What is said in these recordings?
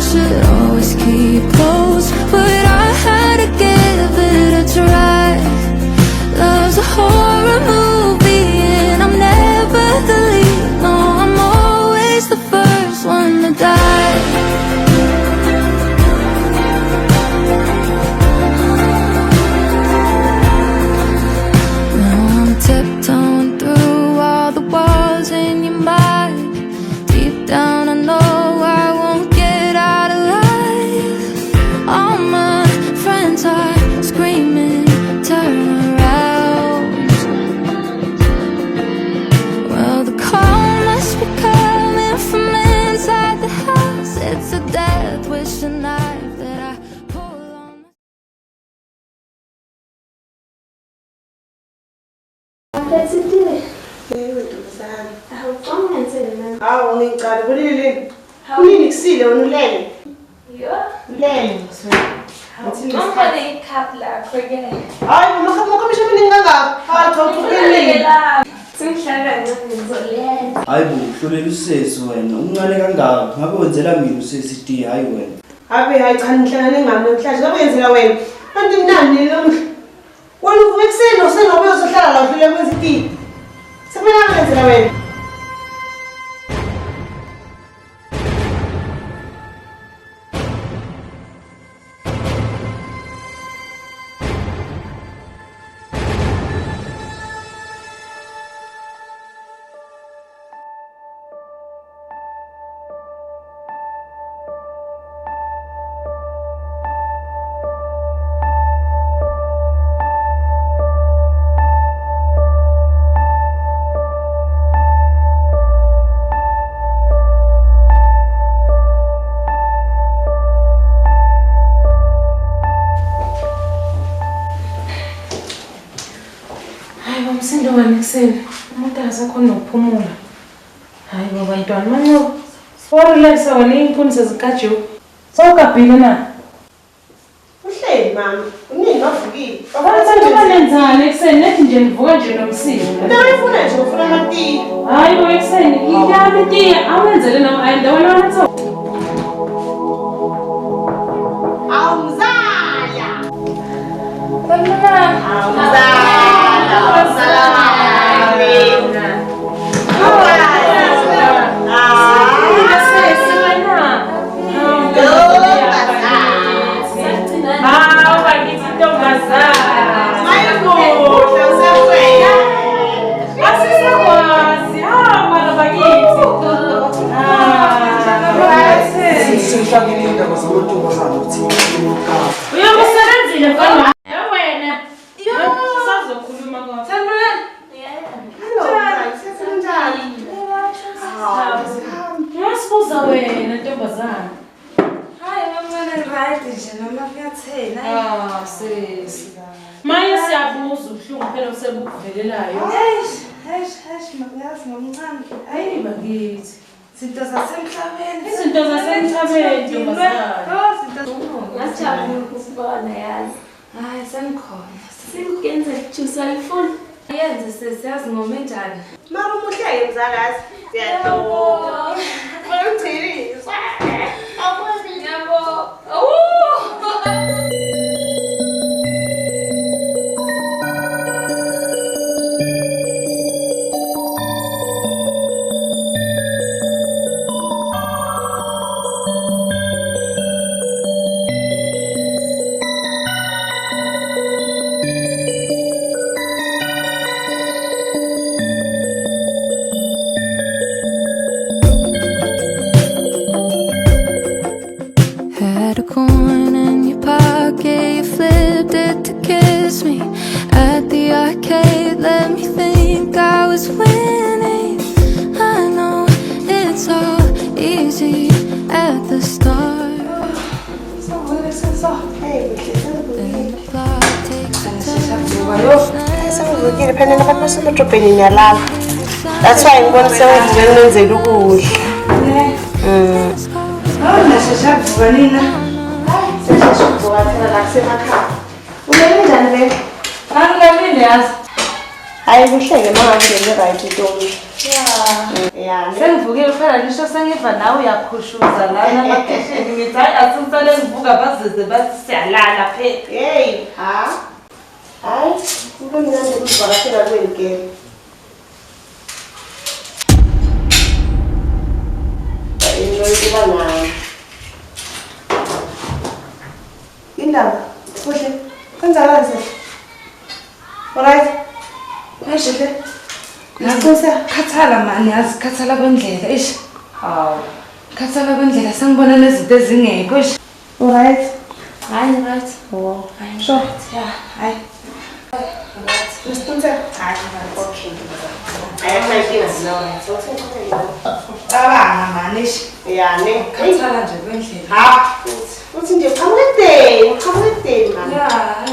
should always keep close, but I had to give it a try. Love's a horror movie and I'm never the lead. No, I'm always the first one to die. Now I'm tiptoeing through all the walls in your mind. Deep down I know I won't get out alive. All my friends are screaming, turn around. Well, the call must be coming from inside the house. It's a death wish tonight that I pull on. Hawu ngicala kulile. Kulini kusile wena ulele. Ulele. Hayi maka misho mina ngangaka. Hayi cha uqhubekile. Hayi bo, hlolela usesi wena. Uncane kangaka. Ngabe wenzela mina usesi D hayi wena. Hayi cha nihlangane ngami namhlanje. Ngabe yenzela wena. Kanti mnandi namuhla. Wena uvuke ekseni usenobuye uzohlala la ufile kwenza iti. Sekumele ngenzela wena. Umsindo wanekuseni umuntu akasakhona ukuphumula. Hayi baba ntwana manqobo. Siforilexa wena inkuni sezikajiwe. Sawugabhile na? Uhleli mama. Unini wavukile. Abantu banenzani ekseni nethi nje nivuka nje nomsindo. Ngifuna nje ufuna amatiye. Hayi bo ekseni ngiyaphi itiye awenzele nawo ayindawana wethu. Awumzala. Bamna. Awumzala. Uyamsebenzile mfana. Wena. Sisazokhuluma kwa. Sanibonani. Ngiyasibuza wena ntombazana. Hayi mama right nje noma kuyathena. Sisi. Manje siyabuza ubuhlungu phela osebukuvelelayo. Eish makuyazi ngomncane. Hayi bakithi. Izinto zasemhlabeni. Izinto zasemhlabeni ntombazana. Ngajabula ukubona yazi. Hayi senikhona. Sikuyenza juice ayifuni. Yenze sesiyazi ngome njani. Mara umuhleke mzakazi. Siyadonga. Ngicilisa. Yabo. Had a coin in your pocket, you flipped it to kiss me. At the arcade, let me think I was winning. I know it's all easy at the start. Then the plot takes a turn. Sengivukile phela nabantu basemadrobheni niyalala. That's why ngibona sengivukile nenzela ukudla. Nasheshavuka nina. Sesheshavuka thina la kusemakhaya. Ulele njani vele? Angilamini yazi. Hayi kuhleke manje ngene right Ntombi. Ya. Sengivukile phela lisho sengiva nawe uyakhushuza lana amaphesheni ngithi hayi asisale ngivuka bazize bathi siyalala phela. Hey, ha? Hayi, into mina ngikuzivakashela kweli ke. Into yokuba nayo. Indaba, kuhle. Kanjani nje? Alright. Ayishe. Ngiyakhosa Khathala mani, yazi khathala kwendlela. Eish. hawu. Khathala kwendlela sengibona nezinto ezingekho. Eish. Alright. Hayi right. Oh. Hayi. Sure. Yeah, hayi. Mr. Hayi. Okay. Ayakho Cabanga mani, eish. Yeah, ne. Khathala nje kwendlela. Ha. Uthi nje qhamukedeni mani. Yeah.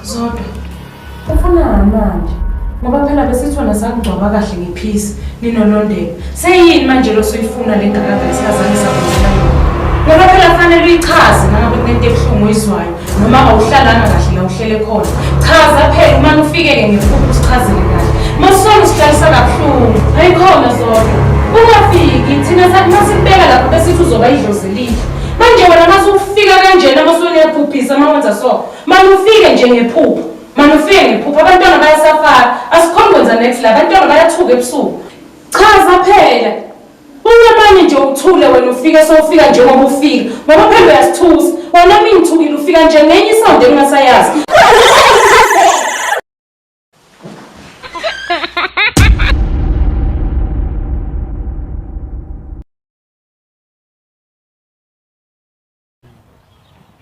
Zodwa. Ufunani manje? Ngoba phela besithona sakugcoba kahle ngephisi ninolondela. Seyini manje lo soyifuna lengakade isazange sabuzela yona. Ngoba phela fanele uyichaze nangabe kunento ebuhlungu oyizwayo noma awuhlalanga kahle la uhlele khona. Chaza phela uma ufike ke ngephupho usichazele kahle. Masona usihlalisa kabuhlungu. Ayikhona Zodwa. Ungafiki thina sathi masibeka lapho besithi uzoba idlozelile. Manje wena masufika kanjena masoniyaphuphisa mawenza so. Manufike nje ngephupho. Manufike ngephupho abantwana bayasafara. Asikhona kwenza next la abantwana bayathuka ebusuku. Chaza phela. Unamanye nje ukuthule wena ufika sowufika njengoba ufika. Ngoba phela uyasithusa. Wona mina ngithukile ufika nje ngenye isound engasayazi.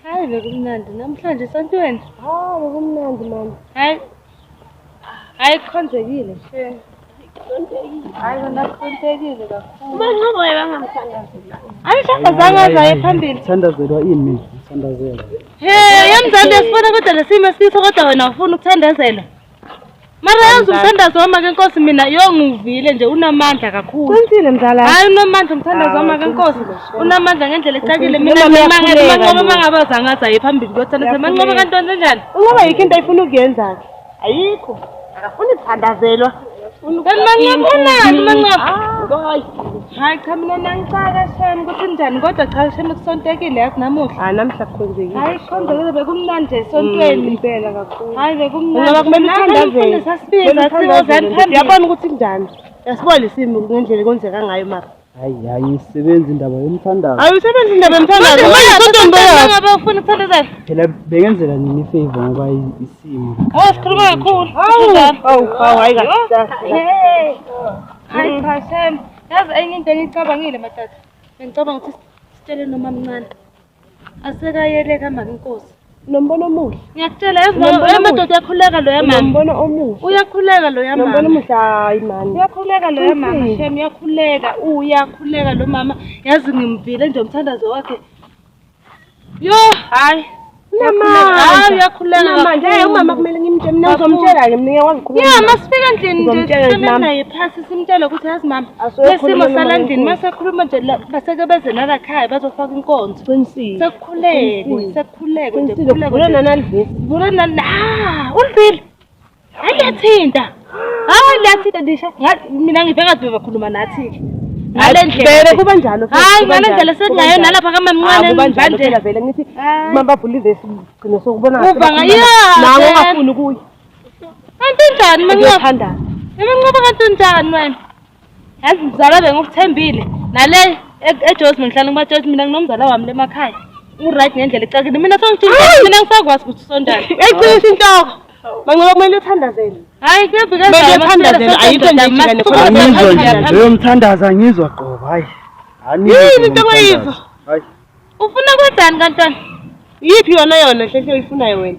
Hayi bekumnandi namhlanje sontweni. Bekumnandi mani. Hayi kukhonzekile. Hayi kona kukhonzekile kakhulu. Manqobo bangamthandazela. Ayihlangaza zaye phambili. Thandazelwa ini? Thandazelwa. Yamzali sifuna kodwa lesimo siso kodwa wena ufuna ukuthandazela. Mara yazi umthandazo wami ke Nkosi mina yongivile nje unamandla kakhulu. Kwenzile mzala. Hayi unamandla umthandazo wami ke Nkosi. Unamandla ngendlela ecakile mina mangabe mangabazanga zaye phambili kuyothandazela. Manqobo kantoni kanjani? Ungoba yikho into ayifuna ukuyenza ke. Ayikho. Akafuni ukuthandazelwa. Manqobonani manqobo. Hayi cha mina nangicaka shame ukuthi njani kodwa cha shame kusontekile yazi namuhla. Namhla kukhonzekile. Hayi khonzekile bekumnandi esontweni Impela kakhulu. hayi bekumnandi Ngoba kumele uthandazele. sasifika sizozani phambili Yabona ukuthi kunjani. Yasibona isimo ngendlela konzeka ngayo mara. Hayi isebenza indaba yomthandazo. Ayisebenzi indaba yomthandazo. ngabe ufuna ukuthandazela Phela bengenzela nini ifavor ngoba isimo. sikhuluma kakhulu Hawu hayi kahle. hayi cha shame yazi enye into engicabangile matata bengicabanga ukuthi sitshele noma mncane asekayeleka manje Nkosi Nombono omuhle. Ngiyakutshela yazi madoda uyakhuleka lo yamama. Nombono omuhle. Uyakhuleka lo yamama. Nombono omuhle hayi man. Uyakhuleka lo yamama. Shem uyakhuleka lo mama. Yazi ngimvile nje umthandazo wakhe. Yo, hayi. Hayi uyakhuleka manje umama kumele ngimtshele mina ngizomtshela ke mina ngiyakwazi ukukhuluma. Yeah, masifika endlini nje naye phasi simtshele ukuthi yazi mama. Lesimo salandini masekhuluma nje baseke beze nala khaya bazofaka inkonzo. Qinisile. Sekukhuleke nje Vula nanalivisi. Vula ulivile. Ayathinta. Hayi liyathinta ndisha. Mina ngiveka kade bakhuluma nathi ke. Vele kuba njalo. Hayi ngalendlela sekungayo nalapha kamamncane ngibandela vele ngithi mabavula ivesi gcine sokubona nawe ungafuni kuyo. Kanti njani Ngiyathandana. Emanqoba kanti njani wena? Yazi mzala bengokuthembile nale eJozi ngihlala kumaJozi mina nginomzala wami lemakhaya. Uright ngendlela ecakile mina songithinta mina ngisakwazi ukuthi sonjani. Eyiqinisa intoko. Manqoba kumele uthandazele. Hayi kuyabika Kumele uthandazele ayikho nje Angizwa leyo mthandaza ngizwa qoba hayi. Yini into oyizo? Hayi. Ufuna kwenzani kantwana? Yiphi yona hle uyifunayo wena?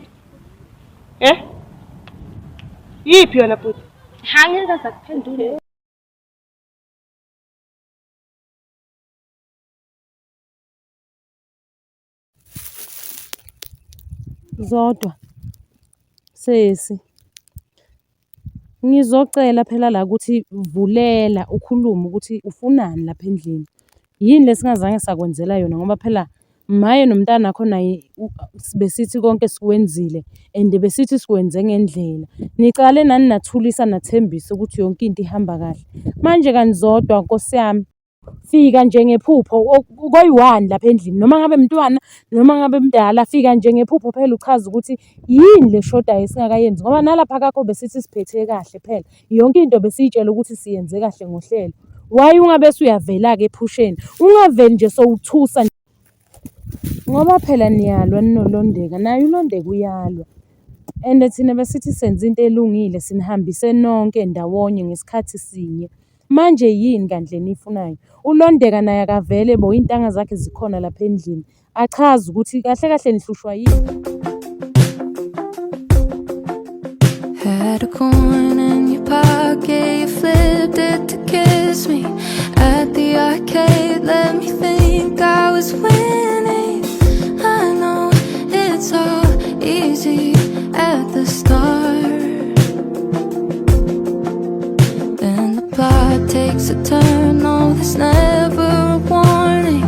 Yiphi yona futhi? Hangeke zakuphendule. Zodwa sesi ngizocela phela la ukuthi vulela ukhulume ukuthi ufunani lapha endlini. Yini lesingazange sakwenzela yona ngoba phela maye nomntana nakho naye besithi konke sikwenzile and besithi sikwenze ngendlela. Nicale nani nathulisa nathembisa ukuthi yonke into ihamba kahle. Manje kanizodwa Nkosi yami. Fika nje ngephupho koyi-1 lapha endlini noma ngabe mntwana noma ngabe mdala fika nje ngephupho phela uchaza ukuthi yini le shodayo singakayenzi ngoba nalapha kakho besithi siphethe kahle phela yonke into besiyitshela ukuthi siyenze kahle ngohlelo. Why ungabe usuyavela ke ephusheni ungaveli nje sowuthusa ngoba phela niyalwa ninolondeka naye ulondeka uyalwa and thina besithi senze into elungile sinihambise nonke ndawonye ngesikhathi sinye. Manje yini kandle nifunayo? Ulondeka naye akavele bo intanga zakhe zikhona lapha endlini. Achaza ukuthi kahle kahle nihlushwa yini. Had a coin in your pocket, you flipped it to kiss me. At the arcade, let me think I was winning. I know it's all easy at the start. Then the plot takes a turn, no, there's never a warning.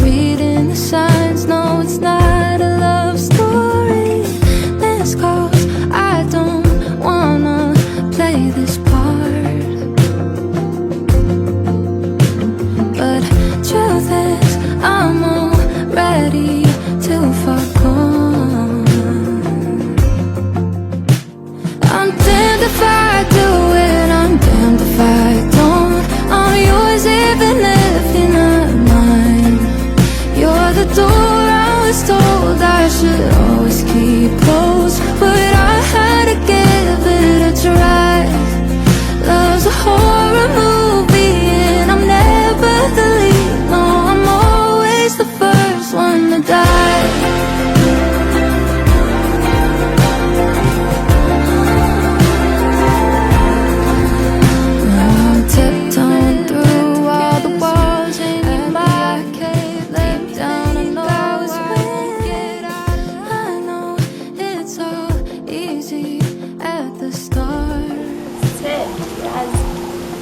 Reading the signs, no, it's not a love story. This cause I don't wanna play this part, but truth is I'm already too far gone. I'm damned if I do it, I'm damned if I don't. I'm yours even if you're not mine. You're the door I was told I should always keep closed, but I had to give it a try. Love's a horror movie and I'm never the lead. No, I'm always the first one to die. Tiptoeing through all the walls in your arcade, lay down. I know I won't get out. I know it's all easy at the start.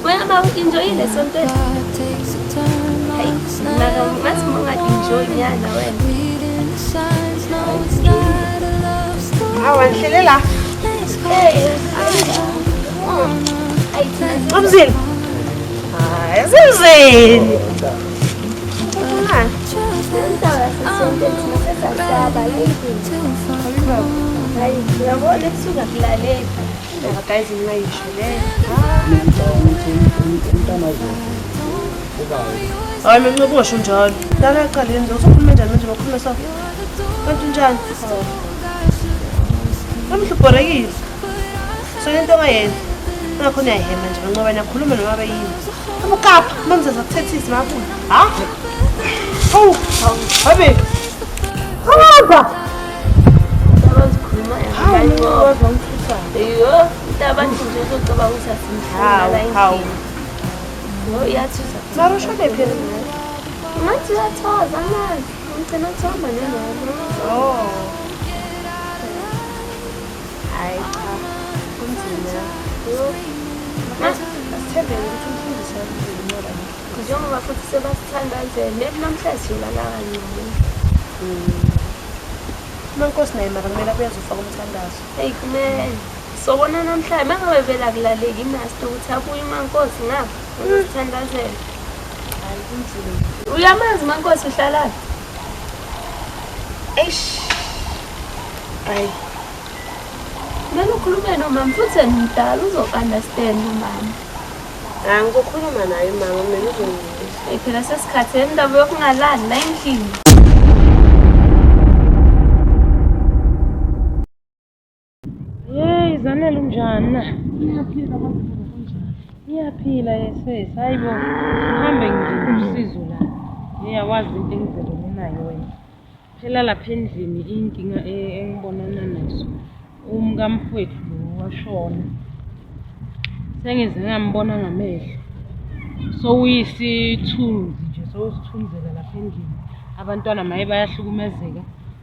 Well, about enjoying something. God takes a turn on us now. Mas mga enjoy niya na wen. Reading the signs, no, it's not a love story. Awanhlele la. Wanna Umzini. Hayi, Zimzini. Yabona kusuka kulaleni. Guys, ngiyisho le. Hayi mina ngibosho njalo. Dala aqale yenze uzokhuluma njani manje bakhuluma sawo. Kanti njani? Amhlubhorekile. So into ongayenza. Ngakho niyahema nje ngoba niyakhuluma noma bayini. Ukapha mamzaza kuthethisa mafuna. Ha? Oh, habe. Hamba. abantu nje uzocabanga ukuthi asimhlala endlini. Yo iyathusa. Mara ushone phela. Ngathi uyathoza manje. Ngicela ukuthomba njengoba. Hayi cha. Kunzima. Yo. Asithembele ukuthi umfundisi wami Njengoba futhi sebasithandazele namhlanje silala kanye. Mankosi naye mara kumele uyazofaka umthandazo. Hey kumele sobona namhlanje mangabe vela kulaleki imasti ukuthi abuye uMankosi ngapha uzithandazela. Hayi kunzima. Uyamazi uMankosi uhlala. Hayi. Kumele ukhulume nomama futhi endala uzounderstand umama. Ngizokhuluma naye mama mina uzongizwa. Phela sesikhatheni indaba yokungalali la endlini. Hey, Zanele unjani na? Ngiyaphila manje kunjani? Ngiyaphila yesesi. Hayibo, uhambe ngidinga usizo la. Yawazi into engizele nayo wena. Phela lapha endlini inkinga engibonana nazo. Umkamfowethu lo washona. Sengize ngambona ngamehlo. So uyisithunzi nje, so usithunzela lapha endlini. Abantwana maye bayahlukumezeka.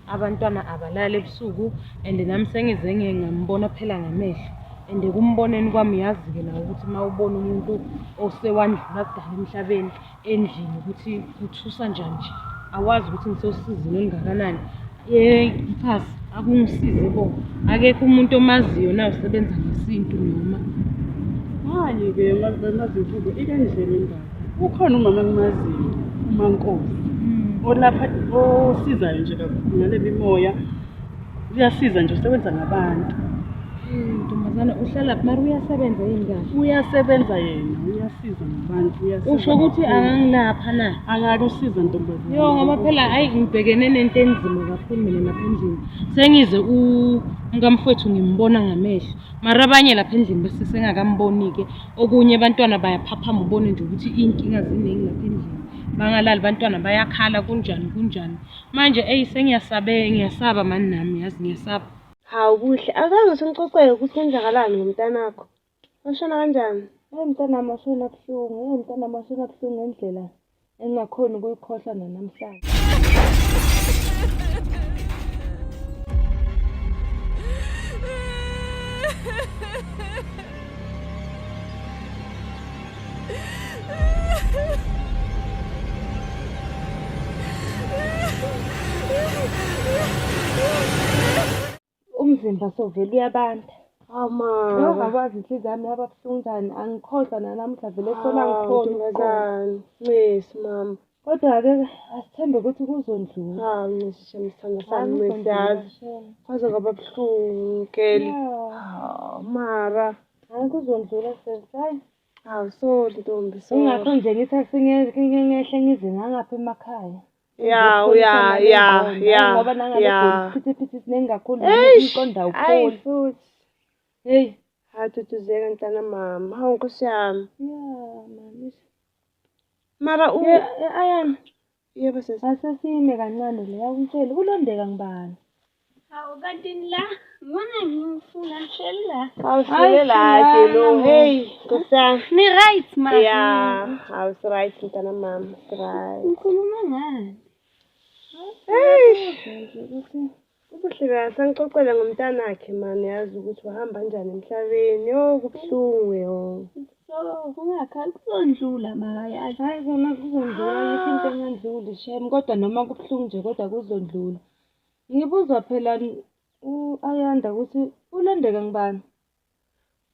Abantwana abalala ebusuku and nami sengize ngambona phela ngamehlo. And kumboneni kwami yazi-ke nawe ukuthi mawubona umuntu osewandlula kudala emhlabeni endlini ukuthi uthusa njani nje. Awazi ukuthi ngisosizini elingakanani. Mphasi akungisize bo. Akekho umuntu omaziyo na usebenza ngesintu noma. Hayi-ke mazivuko ikendlela indaba. Ukhona umama engimaziyo, uMankosi. Olapha osizayo nje kakhulu ngale mimoya. Uyasiza nje usebenza ngabantu. Ntombazana uhlala lapha mara uyasebenza yini kahle? Uyasebenza yena, uyasiza ngabantu, uyasiza. Usho ukuthi angangilapha na? Angake usiza ntombazana. Yo ngoba phela hayi ngibhekene nento enzima kakhulu mina lapha endlini. Sengize umkamfowethu ngimbona ngamehlo. Mara abanye lapha endlini bese sengakamboni-ke. Okunye abantwana bayaphaphama ubone nje ukuthi inkinga ziningi lapha endlini. Bangalali abantwana bayakhala kunjani. Manje ngiyasaba mani nami yazi ngiyasaba. Hawu kuhle. Azange sengixoxele ukuthi kwenzakalani ngomntanakho. Washona kanjani? Mntanami washona buhlungu ngendlela engingakhoni ukuyikhohlwa nanamhlanje. Umzimba sovele uyabanda. Mama. Ungakwazi inhliziyo yami yaba buhlungu njani, angikhohlwa nanamuhla vele sona ngikhohlwa. Yes mama. Kodwa-ke asithembe ukuthi kuzondlula. Sithanda sami mesiyazi. Kwaze kwaba buhlungu Nkeli. Mara. Hayi kuzondlula sis. Hawu sorry Ntombi. Ingakho nje ngithi asingehle ngize ngangapha emakhaya. Ngoba nangale phithiphithi siningi kakhulu iqonda upholi. Futhi. Hey. Hathuthuzeka ntana mama. Hawu Nkosi yami. Mama. Mara Ayani. Yebo sisi. Asesime kancane le yakutshela ulondeka ngibani? Hawu kanti la ngibona ngifuna ngihleli la. Awuhlele la lo. Hey Nkosi yami. Ni right ma. Yeah, I was right ntana mama. Right. Ngikhuluma ngani? Ubuhle kahle sangixoxela ngomntanakhe mani yazi ukuthi wahamba kanjani emhlabeni. Yo kubuhlungu yo. So kungakhali kuzondlula maya. Hayi kona kuzondlula yikho into engandluli shem kodwa noma kubuhlungu nje kodwa kuzondlula. Ngibuzwa phela Ayanda ukuthi ulondeka ngibani?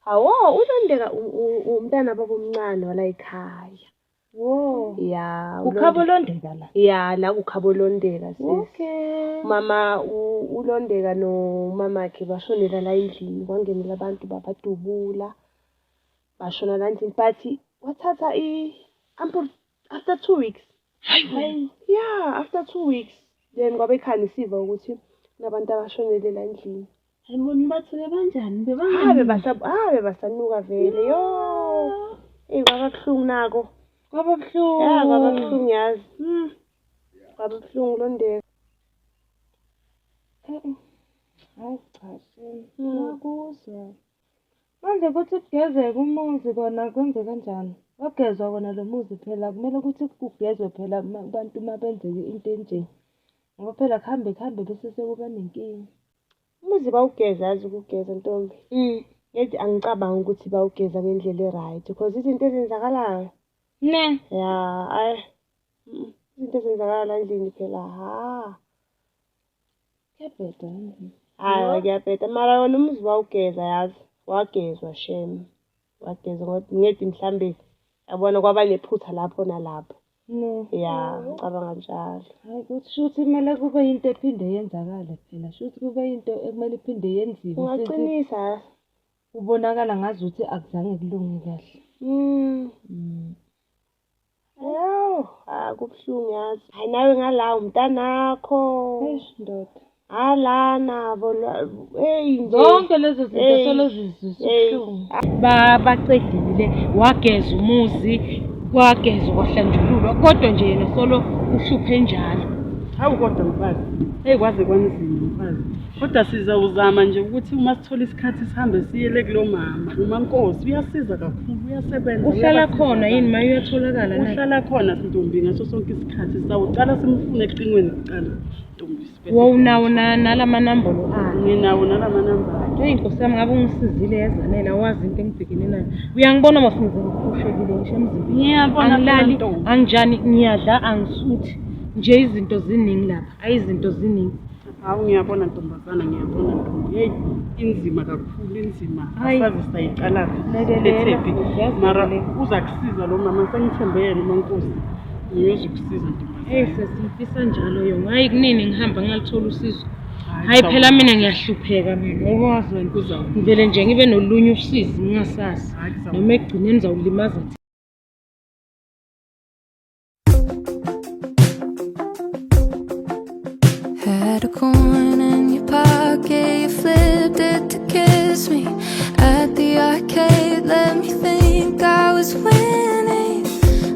Hawo ulondeka umntana baba omncane wala ekhaya. Wo. Yeah. Ukhabo londeka la. Yeah, la ukhabo londeka sis. Okay. Mama ulondeka nomamakhe bashonela la endlini kwangenela abantu babadubula. Bashona la endlini but wathatha ample after 2 weeks. Hayi. Yeah, after 2 weeks. Then kwabe ekhani siva ukuthi nabantu abashonele la endlini. Hayibona bathule kanjani Habe basanuka vele yo. Kwaba buhlungu nako. Kwaba buhlungu. Yeah, kwaba buhlungu yazi. Kwaba buhlungu londeka. Hayi cha ngiyakuzwa. Manje kuthi kugezeke umuzi kona kwenze kanjani? Wagezwa kona lo muzi phela kumele ukuthi kugezwe phela abantu uma benzeke into enje. Ngoba phela kuhambe bese sekuba nenkinga. Umuzi bawugeza yazi ukugeza ntombi. Yathi angicabangi ukuthi bawugeza ngendlela e-right because izinto ezenzakalayo. Ne. Ya, izinto ezenzakala la endlini phela Kuyabheda. hayi kuyabheda mara wona umuzi bawugeza yazi wagezwa shem. Wagezwa ngoba ngithi mhlambe yabona kwaba nephutha lapho nalapho. Ne. Ya, ngicabanga njalo. Hayi kusho ukuthi kumele kube into ephinde yenzakale phela. Sho ukuthi kube into ekumele iphinde yenziwe. Ungaqinisa. Kubonakala ngazuthi akuzange kulunge kahle. Ayo, kubuhlungu yazi. Hayi nawe ngala umntanakho. Eish ndoda. Hala nabo nje. Zonke lezo zinto solo zizisuhlungu. Bacedile wageza umuzi, kwagezwa kwahlanjululwa kodwa nje yena solo uhluphe njalo. Hawu kodwa mfazi, kwaze kwanzima mfazi. Kodwa sizawuzama nje ukuthi uma sithola isikhathi sihambe siyele kulo mama. uMaNkosi uyasiza kakhulu, uyasebenza. Uhlala khona yini maye uyatholakala na? Uhlala khona Ntombi ngaso sonke isikhathi. Sawucala simfune eqingweni kuqala Ntombi. Wawunawo nalama nambolo akhe. Nginawo nalama namba. Hey Nkosi yami ngabe ungisizile yazanela wazi into engibhekene nayo. Uyangibona mafunze ngikhushekile ngisho emzimbeni. Ngiyabona angilali angijani ngiyadla angisuthi. Nje izinto ziningi lapha. Ayizinto ziningi. Hawu ngiyabona ntombazana ngiyabona Ntombi. Hey inzima kakhulu inzima. Asazi sayicala phi. Mara uza kusiza lo mama sengithembe yena uMaNkosi. Ngiyozukusiza Ntombi. Hey sesifisa njalo yo. Hayi kunini ngihamba ngalithola usizo. Hayi phela mina ngiyahlupheka mina. Ukwazi wena kuzayo. Ngivele nje ngibe nolunye usizi ngingasazi. Noma egcineni ngizawulimaza. Had a coin in your pocket, you flipped it to kiss me. At the arcade, let me think I was winning.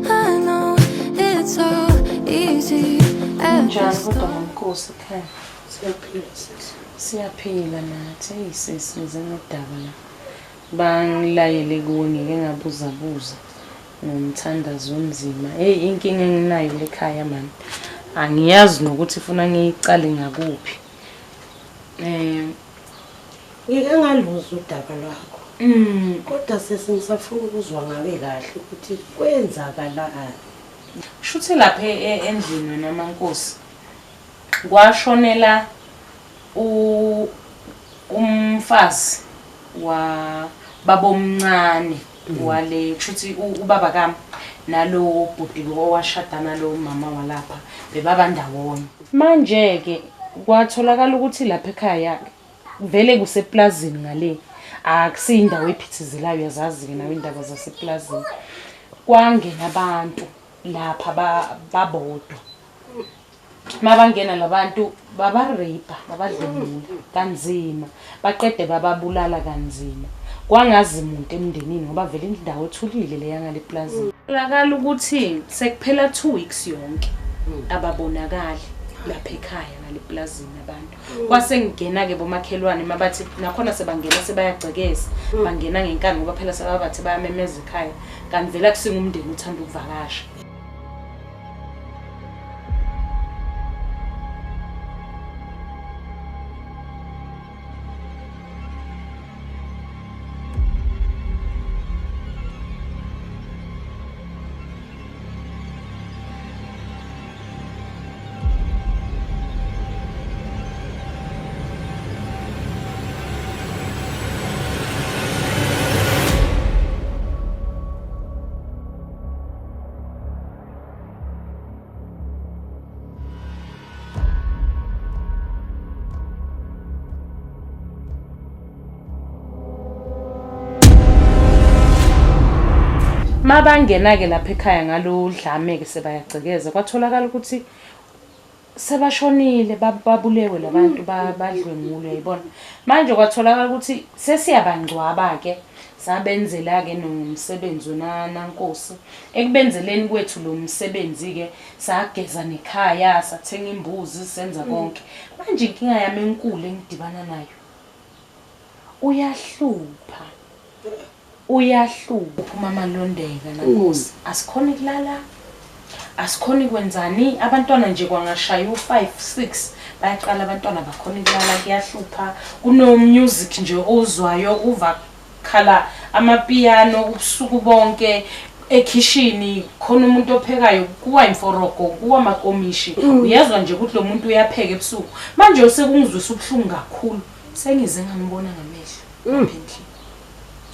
I know it's all easy at the Njani kodwa start. maNkosi ekhaya? Siyaphila nathi. Hey sisi ngize ngodaba la. Bangilayele kuwe ngeke ngabuza ngomthandazo onzima. Hey inkinga enginayo lekhaya manje. Angiyazi nokuthi ufuna ngicale ngakuphi. Ngike ngaluzwa udaba lwakho. Kodwa sesingisafuna ukuzwa ngabe kahle ukuthi kwenzakalani. Shuthi lapha endlini wena maNkosi. Kwashonela umfazi wa babomncane wale shuthi ubaba kami nalo bhuti owashadana lo mama walapha bebaba ndawonye. Manje ke kwatholakala ukuthi lapha ekhaya vele kuseplazini ngale akusindawo ephithizelayo yazazi ke nawe indaba zaseplazini. Kwangena abantu lapha babodwa. Mabangena labantu babaripa babadlulula kanzima baqede bababulala kanzima. Kwangazi umuntu emndenini ngoba vele indawo ethulile leya ngale plazini. Kulakala ukuthi sekuphela 2 weeks yonke ababonakali lapha ekhaya ngale plazini abantu. Kwase ngena ke bomakhelwane mabathi nakhona sebangena sebayagcekeza bangena ngenkani ngoba phela sebabathi bayamemeza ekhaya kanti vele akusinga umndeni uthanda ukuvakasha. Mabangena ke lapha ekhaya ngalo dlame ke sebayagcekeza kwatholakala ukuthi sebashonile babulewe labantu badlwengulwe yibona. Manje kwatholakala ukuthi sesiyabangcwaba ke sabenzela ke nomsebenzi naNkosi ekubenzeleni kwethu lo msebenzi ke sageza nekhaya sathenga imbuzi senza konke. Manje inkinga yami enkulu engidibana nayo uyahlupha Uyahlupha mama Londeka naNkosi. Asikhoni kulala. Asikhoni kwenzani? Abantwana nje kwangashaya u5 6 bayaqala abantwana bakhona kulala kuyahlupha. Kuno music nje ozwayo uva khala amapiano ubusuku bonke ekitchen khona umuntu ophekayo kuwa imforogo kuwa makomishi uyazwa nje ukuthi lo muntu uyapheka ebusuku manje usekungizwisa ubhlungu kakhulu sengize ngambona ngamehlo phindle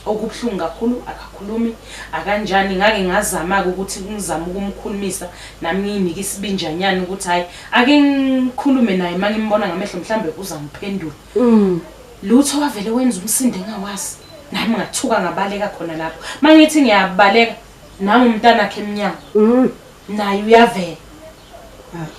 okubhlungu kakhulu akakhulumi akanjani ngake ngazama ukuthi ngizama ukumkhulumisa nami nginika isibinjanyana ukuthi hayi ake ngikhulume naye manje ngimbona ngamehlo mhlambe uzangiphendula lutho wavele wenza umsindo engawazi nami ngathuka ngabaleka khona lapho mangithi ngiyabaleka nawe umntana wakhe eminyaka naye uyavela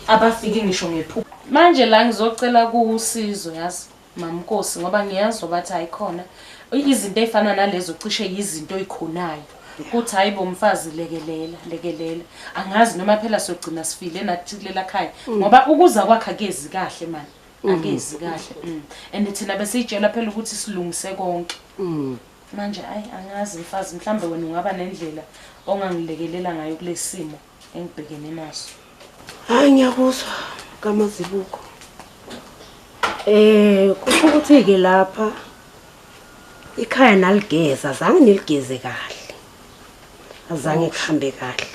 abafike ngisho ngephupho manje la ngizocela kuusizo yazi mamnkosi ngoba ngiyazi bathi ayikhona izinto ezifana nalezo cishe izinto ezikhonayo kuthi hayibo mfazi lekelela angazi noma phela sogcina sifile nathilela ekhaya ngoba ukuza kwakhe akezi kahle manje akezi kahle and thina besitshela phela ukuthi silungise konke manje angazi mfazi mhlambe wena ungaba nendlela ongangilekelela ngayo kulesimo engibhekene naso. Hayi ngiyakuzwa kaMazibuko. Kusho ukuthi ke lapha ikhaya naligeza azange niligeze kahle. Azange kuhambe kahle.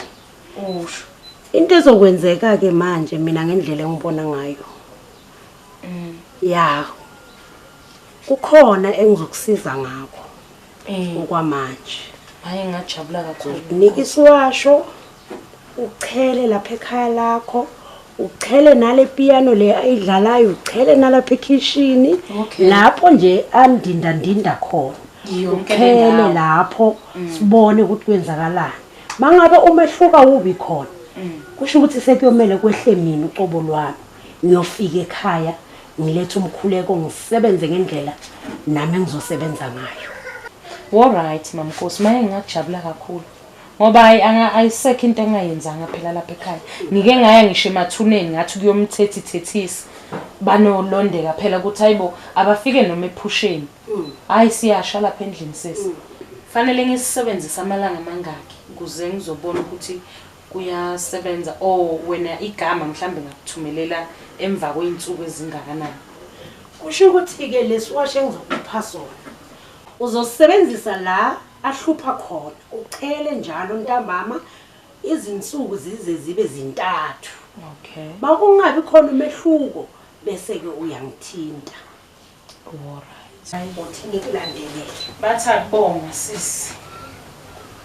Usho. Into ezokwenzeka ke manje mina ngendlela engibona ngayo. Ya. Kukhona engizokusiza ngakho. Okwamanje. Hayi ngajabula kakhulu. Nika isiwasho uchele lapha ekhaya lakho. Uchele nale piano le ayidlalayo uchele nalapha ekitchen lapho nje andinda khona uchele lapho sibone ukuthi kwenzakalani mangabe umehluka ubi khona kusho ukuthi sekuyomela kwehle mina uqobo lwami ngiyofika ekhaya ngilethe umkhuleko ngisebenze ngendlela nami engizosebenza ngayo. All right mamnkosi maye ngajabula kakhulu ngoba ayisekho into engayenzanga phela lapha ekhaya ngike ngaya ngisho emathuneni ngathi kuyomthethithethisa banolondeka phela ukuthi hayibo abafike noma ephusheni hayi siyasha lapha endlini sesi fanele ngisebenzisa amalanga amangaki ukuze ngizobona ukuthi kuyasebenza wena igama mhlambe ngakuthumelela emva kweinsuku ezingakanani. Kusho ukuthi ke lesiwashe engizokupha sona uzosebenzisa la ahlupha khona uchele njalo ntambama izinsuku zize zibe zintathu. Okay. Bakungabi khona umehluko bese ke uyangithinta. Alright. Ayibothi ngikulandelele. Bathi akubonga sisi.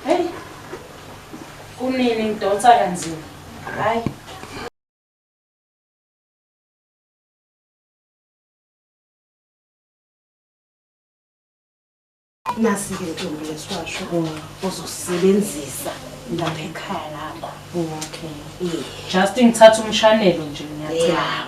Hey. Kunini ngidonsa kanzima. Hayi. Nasi-ke ntombi lesiwasho uzosebenzisa lapha ekhaya lakho. Okay. Just ngithatha umshanelo nje ngiyacela.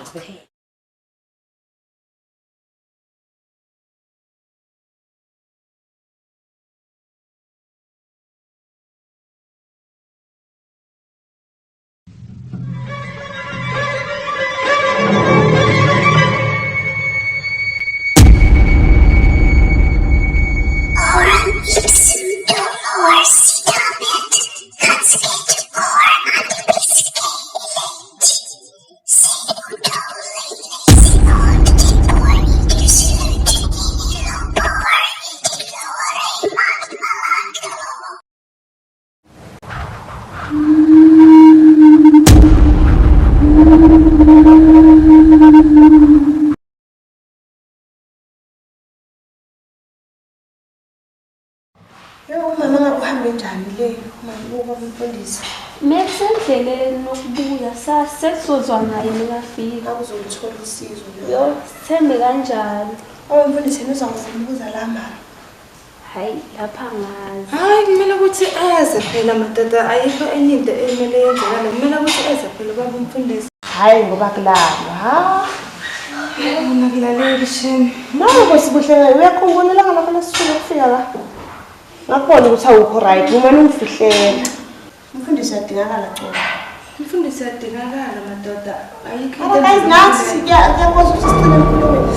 Mama ngakuhambe njani le mama umfundisi? Mesendleleni nokubuya sasesizozwa ngaye ngafika. Awuzolithola usizo Yo, sithembe kanjani? Umfundisi uzangizama ukuza la mama. Hayi lapha ngazi. Hayi kumele ukuthi eze phela madada ayikho enye into emele yenzakala kumele ukuthi eze phela baba umfundisi. Hayi ngoba kulapha Mina kulaleli shame. mama sibuhle uyakhumbula ngapha lesifuna ukufika la ngakubona ukuthi awukho right uma ningifihlela umfundisi adingakala xolo Umfundisi adingakala madada ayikho into guys nathi ngiyakwazi ukuthi sicele emkhulumeni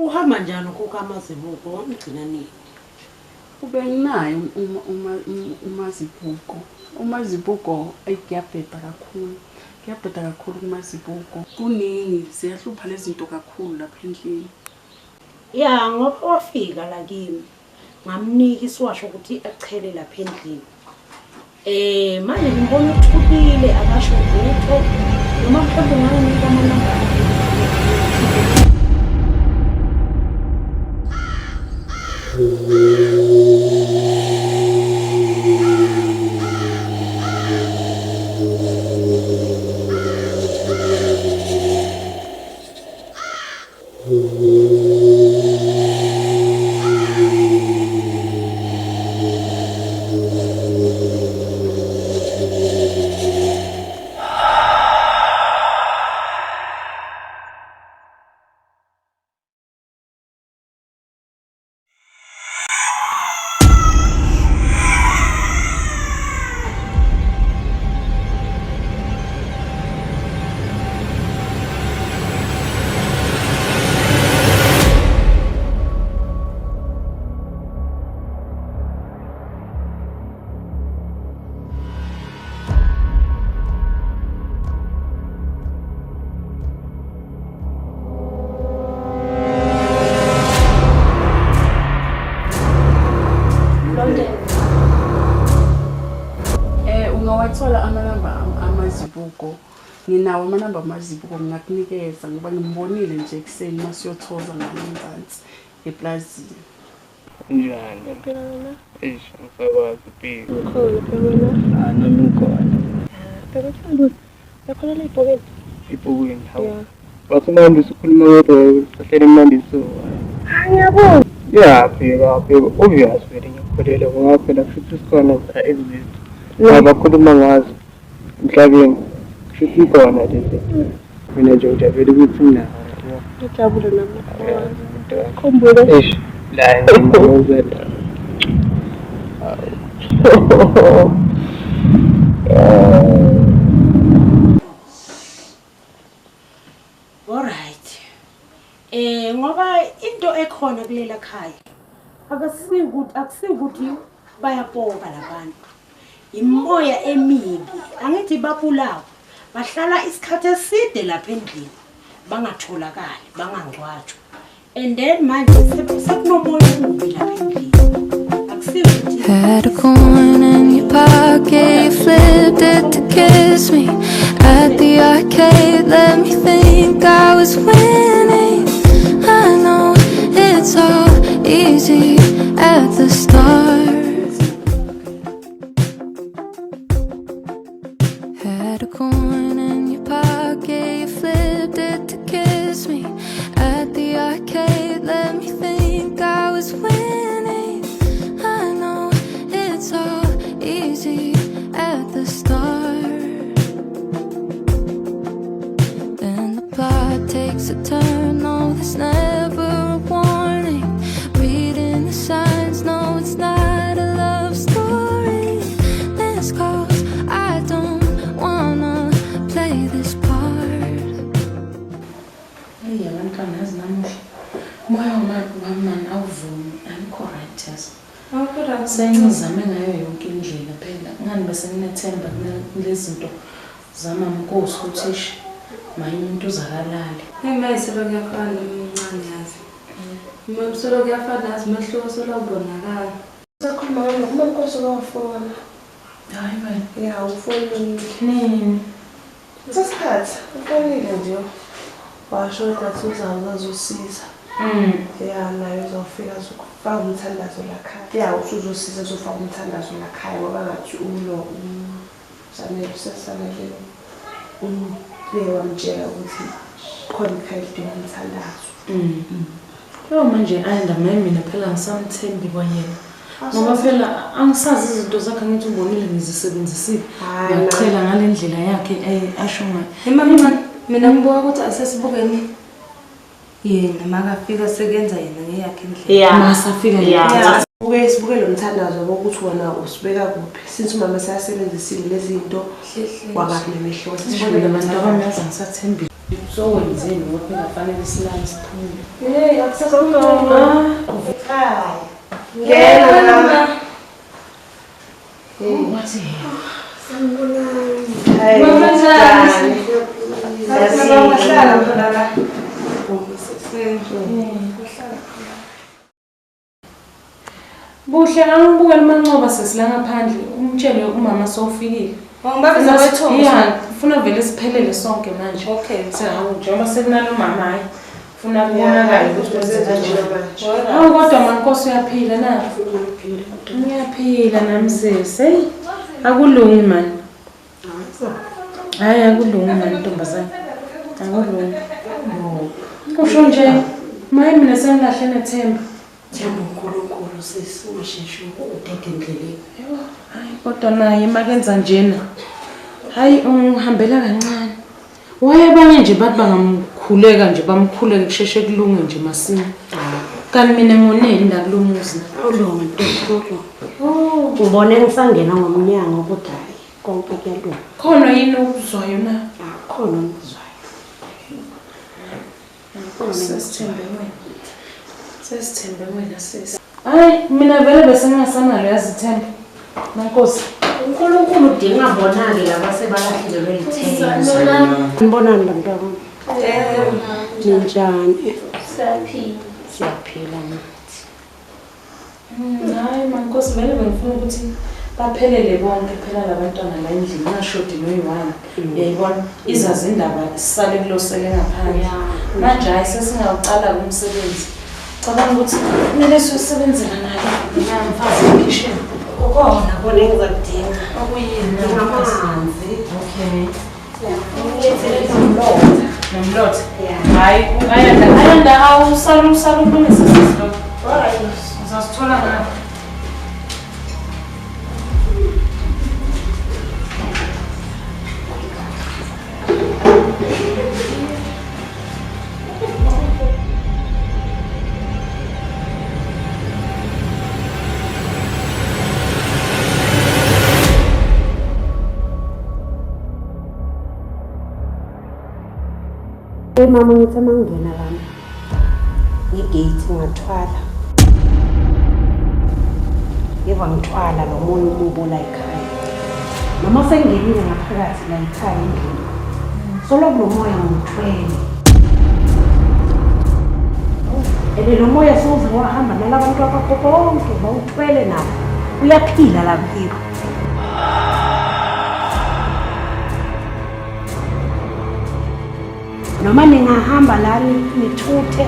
Uhamba njani kukaMazibuko wamgcina nini? Ubenginayo uMazibuko. uMazibuko kuyabheda kakhulu kuMazibuko. Kuningi siyahlupha lezi zinto kakhulu lapha endlini. Ya ngoba wafika la kimi ngamnika isiwasho ukuthi achele lapha endlini. Manje ngibona uthukile akasho lutho noma mhlawumbe nganginika amanamba. Ungawathola amanamba aMazibuko. Nginawo amanamba aMazibuko ngingakunikeza ngoba ngimbonile nje ekuseni masiyothoza ngamanzi eplazini. Njani? Ngifakwazi uphi? Ukhona phela. Nami ngikhona. Phela uthanda yakhola le ibhokeni. Ibhokweni hawo. Wathi manje ukhuluma kodwa sahlele mnandi so. Ngiyabona. Yeah, phela obvious vele ngiyakholela ngoba phela futhi sikhona exit. Abakhuluma ngazo emhlabeni futhi khona lezi. Mina nje ngijabule ukuthi mina Ngijabule nami. Khumbule. La ngizozela. Alright. Ngoba into ekhona kulela khaya. Akusikuthi bayaphoka labantu. Imoya emibi. Angithi babulawa. Bahlala isikhathi eside lapha endlini. Bangatholakali, bangangcwatshwa. And then manje sekunomoya omubi lapha endlini. Akusikuthi Had a coin in your pocket, you flipped it to kiss me. At the arcade, let me think I was winning. I know it's all easy at the start. Had a coin in your pocket, you flipped it to kiss me. At the arcade, let me think I was winning. I know it's all easy at the start. a turn. No, there's never a warning. Reading the signs, no, it's not a love story. This cause I don't wanna play this part. Hey, abantwana azinamuhla. Moya wami awuvumi, angikho right yazi. Sengizame ngayo yonke indlela phela. Ngani bese nginethemba kulezinto zamaMnkosi ukuthi maye umuntu uzakalali. Ngimayiselo kuyafana nomncane yazi. Umsolo kuyafana yazi mehlo solo ubonakala. Sakhuluma ngoMnkosi wafona. Hayi man. Ya ufoni Nini? Sesikhathi ufonile nje. Washo ukuthi uzawuzosiza. Ya nayo uzofika uzofaka umthandazo lakhaya. Ya usuzosiza uzofaka umthandazo lakhaya ngoba ngathi ulo sanele sesanele wamtshela ukuthi khona ikhaya lidinga umthandazo. Yo manje anda mina phela ngisamthembi kwayena. Ngoba phela angisazi izinto zakhe ngithi ubonile ngizisebenzisile. Ngiyachela ngale ndlela yakhe asho ngayo. Mina ngibuka ukuthi asesibukeni yena makafika sekenza yena ngeyakhe indlela. Masafika yena. Uke sibuke lo mthandazo ukuthi wona usibeka kuphi. Since umama sayasebenzisile lezi zinto wangathi nemehlo. Sibone abantu abamazi ngisathembi. So wenzeni ngoba phela kufanele silale siphume. Hey, akusakhona. Ekhaya. Ngena. Wathi sanibonani. Hayi. Mama njani? Sasihlala khona la. Buhle angibuke limancoba sesila ngaphandle umtshele umama sowufikile. Ngibabiza wethu. Yeah, ufuna vele siphelele sonke manje. Okay. Njengoba sekunalo mama hayi. Ufuna kubonakala ukuthi wenze kanjani. Kodwa Hawu kodwa mankosi uyaphila na? Uyaphila namsese. Akulungi man. Hayi akulungi man ntombazane. Akulungi. Kusho nje maye mina sengilahle nethemba. Themba uNkulunkulu sesisheshe udede endleleni. Yebo, hayi kodwa naye makenza njena. Hayi ungihambela kancane. Wayebanye nje bathi bangamkhuleka nje bamkhuleke kusheshe kulunge nje masini. Kanti mina ngoneni la kulomuzi. Awulunga ntombi. Ngibone ngisangena ngomnyango ukuthi hayi konke kuyalunga. Khona yini okuzwayo na? Khona ngizwayo. Sesithembe wena. Sesithembe wena sesi. Hayi mina vele bese ngingasanalo yazithemba. Nankosi. uNkulunkulu udinga bonake laba sebalahlelwe lithemba. Ngibonani bantwana? Ninjani? Siyaphila nathi. Hayi mankosi vele bengifuna ukuthi baphelele bonke phela labantwana la endlini ngashodi noyiwani. Uyayibona izazi indaba sisale kulosele ngaphandle. Manje hayi sesingawucala kumsebenzi. Cabanga ukuthi kumele siyosebenzela naye ngiyamfazi ekitchen. Ukona kone ngizakudinga. Okuyini ngamanzi. Okay. Ngiyethele nomlotha. Nomlotha. Hayi ayanda awusala ukulungisa sisiloto. Alright. Uzasithola ngapha. Mama ngithi mangena lana ngegate ngathwala yeva ngithwala lo moya ububo la ekhaya noma sengingenile ngaphakathi la ekhaya endlini solo lo moya ngithwele lo moya soze wahamba nalabantu abakho bonke bawuthwele nabo uyaphila la kibo. Noma ningahamba la nithuthe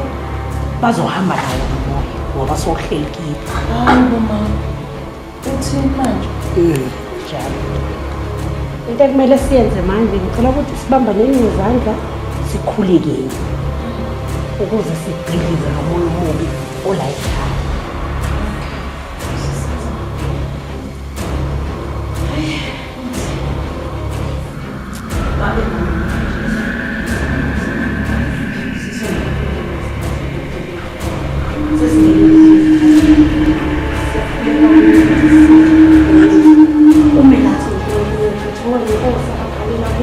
bazohamba nawo umoya ngoba sohlelekile. Hayi mama. Uthi manje? Njalo. Into ekumele siyenze manje ngicela ukuthi sibambane ngezandla sikhulekele ukuze sigcilize nomoya omubi ola ekhaya.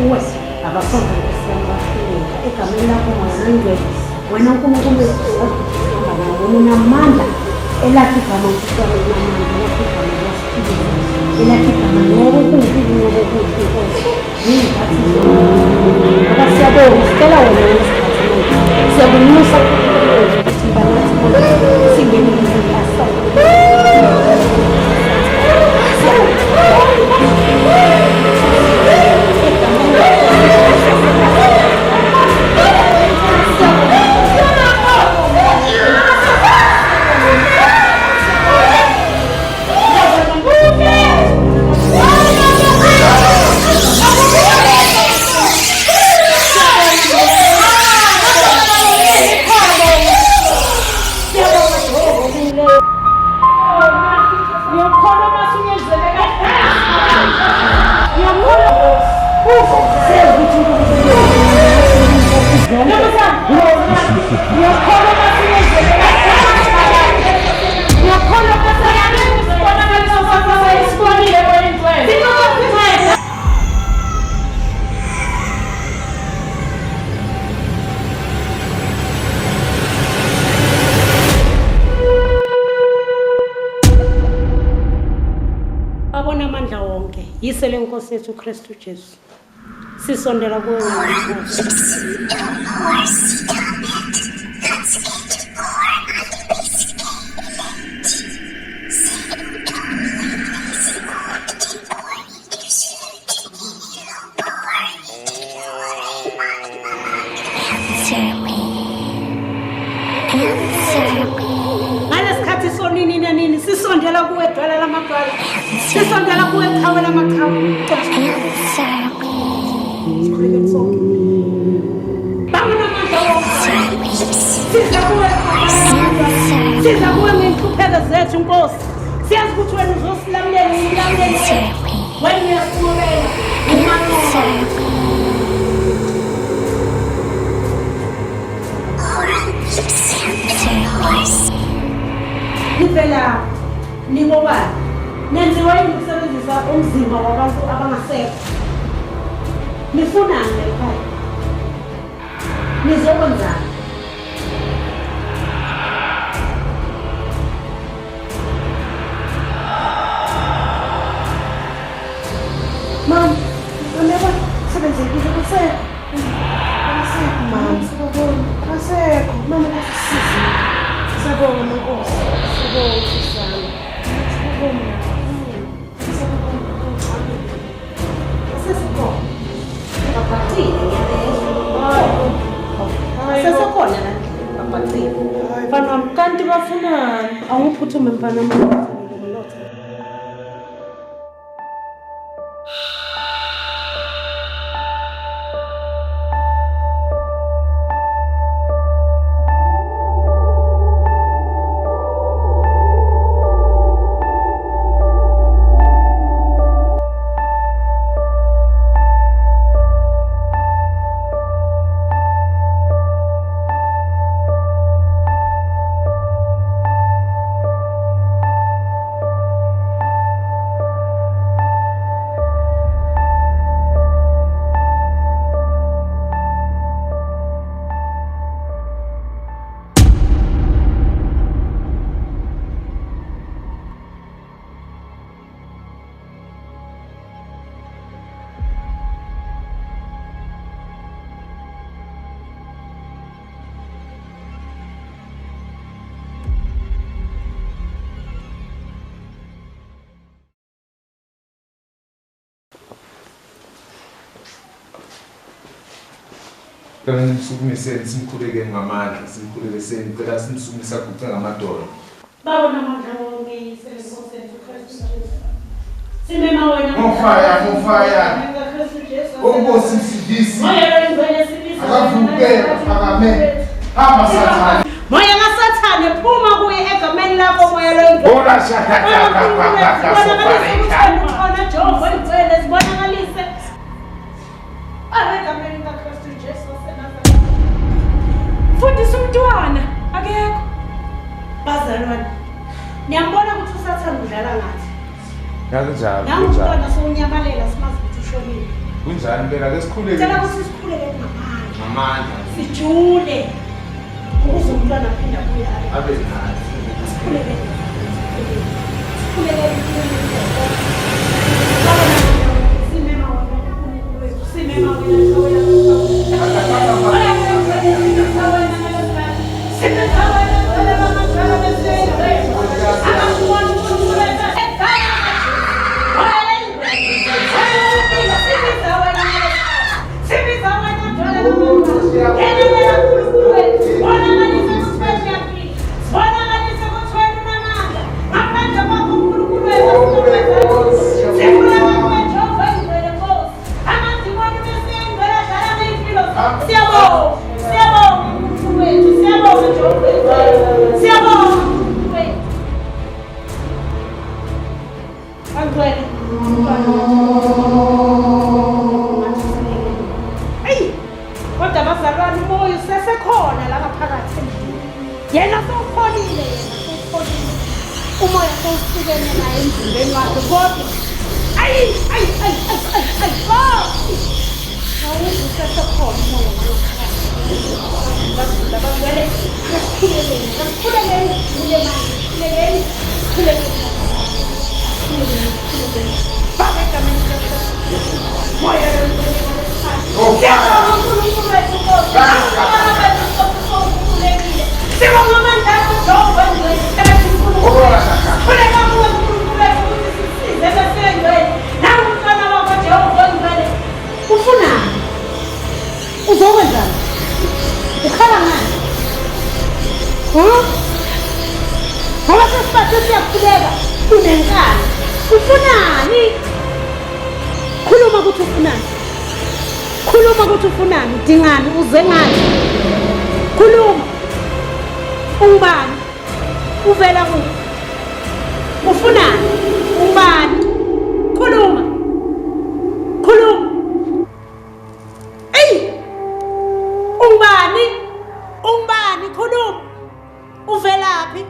kuwe abasoze besiyabafika egameni lakho ngangengeke wena uNkulunkulu unamandla elathi igama ukusala unamandla elathi igama lasiphila elathi igama nokukubi nokukubi yingathi ngoba siyabonga sicela wena ngesikhathi siyakunyusa ukuthi banathi singene abona amandla wonke yisele inkosi yethu Kristu Jesu sisondela kuwe ngalesikhathi sonini nanini sisondela kuwe dwala lamadwala sisondela kuwe qhawe lamaqhawe siza kuwe ngey'nhlupheko zethu Nkosi siyazi ukuthi wena uzosilamulela umlamuleli wena uyasiqhubela nivela ningobani nenziwa yini ukusebenzisa umzimba wabantu abangasekho nifunani ekhaya nizokwenzani Mom, never sebenzekile kusekho mama kusekho mama kusisiza sabonga Nkosi sabonga Mfana kanti bafuna awuphuthume mfana mama. Kami nimsukumiseni simkhuleke ngamandla simkhulekeseni cela simsukumisa kuqe ngamadolo Baba namandla wonke yisenkosi yethu Kristu Jesu Simema wena Mofaya Onkosi msindisi Moya wengcwele sibisa akavukele phakame hamba sathane Moya kaSathane phuma kuye egameni lakho moya wengcwele Bona shaka Bona Jehova ngicela sibonakalise Egameni likaKristu Jesu waseNazaretha Fundisa umntwana akekho Bazalwane Niyambona ukuthi uSathane udlala ngathi Kanjalo Nangumntwana sowunyamalela simazi ukuthi ushonile Kunjani phela ke sikhuleke? Cela ukuthi sikhuleke ngamandla. Ngamandla. Sijule. Ukuze umntwana aphinda abuye abe nathi. Sikhuleke. Sikhuleke. Dingani uze ngani khuluma ungubani uvela ku ufunani ungubani khuluma ungubani khuluma uvelaphi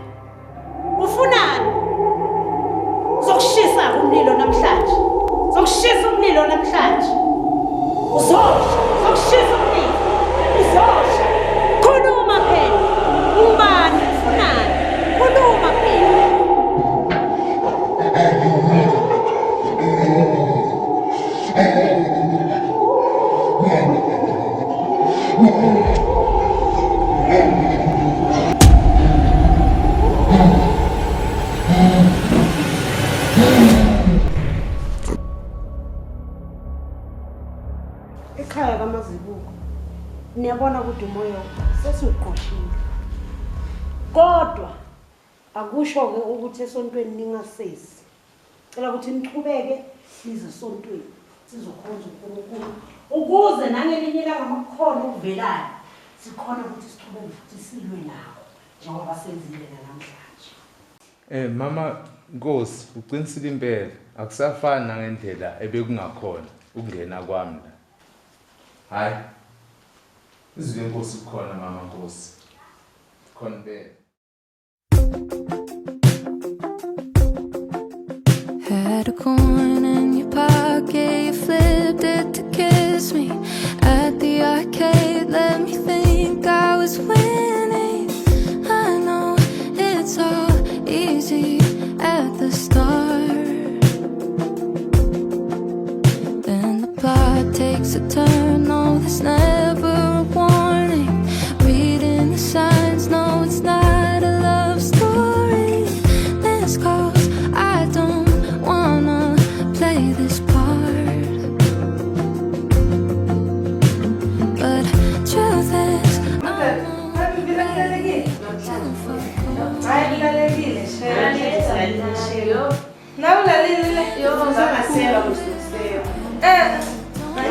ufunani zokushisa umlilo namhlanje uzosha zokushisa umlilo uzosha khuluma phela ungubani ufunani khuluma phela ekhaya kaMazibuko niyabona ukuthi umoya sesiuqoshile kodwa akusho ke ukuthi esontweni ningasesi cela ukuthi niqhubeke nize esontweni sizokhonza uNkulunkulu ukuze nangelinye ilanga makukhono ukuvelayo sikhona ukuthi siqhubeke futhi silwe nawo njengoba senzile namhlanje. Mama Nkosi uqinisile impela akusafani nangendlela ebekungakhona ukungena kwami la. Hayi. Izwe Nkosi kukhona Mama Nkosi. Khona impela. Had a coin in your pocket, you flipped it to kiss me. At the arcade, let me think I was winning. I know it's all easy at the start. Then the plot takes a turn, no, there's never a warning. Reading the signs, no, it's not a love story. This cause I don't wanna play this part, but truth is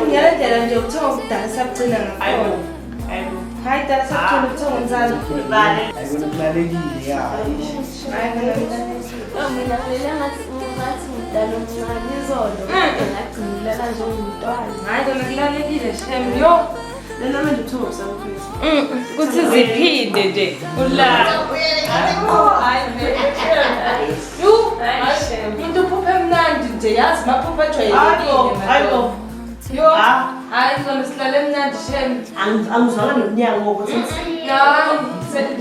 ngiyalendela nje ukuthenga ukudala sabugcina ngakhona. Hayi dala sabugcina ukuthenga unzalo. Ayikulalekile ya. Mina vele ngathi ngidala omncane izolo. Ngagcinela nje umntwana. Hayi kona kulalekile shem yo. Lena manje uthenga usaphezulu. Kuthi ziphinde nje. Ulapho. Hayi vele. Yo, into phupha emnandi nje yazi maphupha ajwayelekile. Hayibo. Yo, hayi ngizona sihlale emnandi shem. Angizwanga nomnyango ukuthi Hayi,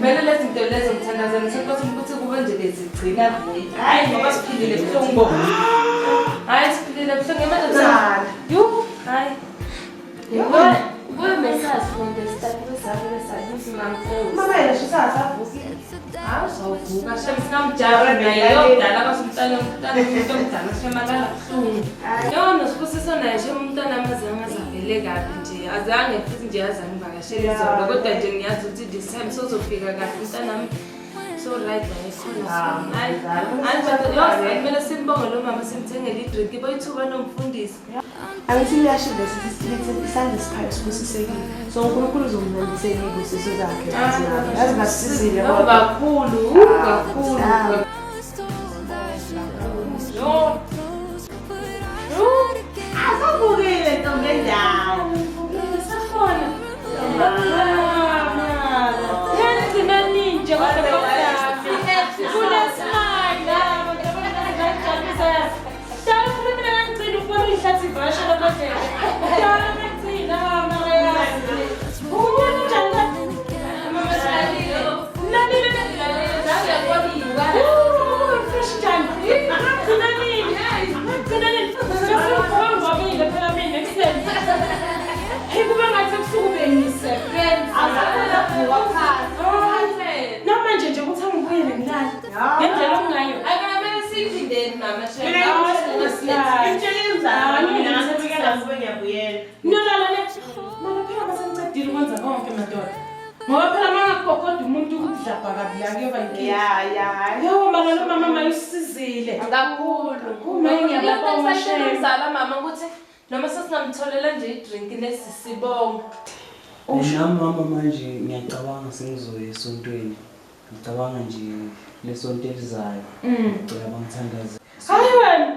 vele lezi zinto lezo ngithandazana sekwathi ukuthi kube nje bezigcina vele. Hayi ngoba siphilile buhlungu bo. Hayi siphilile buhlungu ngemali. Yo, hayi. Kuye mesazifunde isitatimende sakho lesabisi mamfowethu. Mama yena shisasa avuki. Hayi sawuvuka shem singamjara naye yodala basumntana umuntu omdala shemalala buhlungu. Yona sibusiso naye shem umntana amazange azavele kabi nje azange futhi nje azange ivakashele izolo kodwa nje ngiyazi ukuthi this time sozofika kahle umntana wami so right naye khona. Hayi kumele simbonge lo mama simthengele idrink boyithuba nomfundisi. Angithi uyashinda sithi isandla siphayo sibusisekile. So uNkulunkulu uzomnandisela ibusiso zakhe. Yazi ngasisizile kakhulu. Yo. Azabukile ntombi endawo. Sakhona. Yena ninja kodwa kula smile. Dala mina ngicela ukubona ihlathi ivasha lamadele. Dala ngicela Maria. Ubona njani? Mama Shalile. Nani bengidlalela dala kwaliwa. Fresh njani? Nani? Ngizofuna mina phela mina ekuseni. Hey kuba ngathi kusuku bengisebenza. Azakela buka phansi. Namanje nje ukuthi angibuyele ngilala. Ngendlela ongayo. Akamele siphindeni mama shema. Nolala ne. Mama phela basengicedile ukwenza konke madoda. Ngoba phela mangagogoda umuntu ukuthi dlabha kabi yakuyoba inkinga. Yo mama lo mama mayisizile. Kakhulu. Uma ngiyabona umzala mama ukuthi noma sesingamtholela nje idrink lesisibonga. Nami mama manje ngiyacabanga sengizoya esontweni. Ngicabanga nje lesonto elizayo. Ngicela bangithandaze. Hayi wena.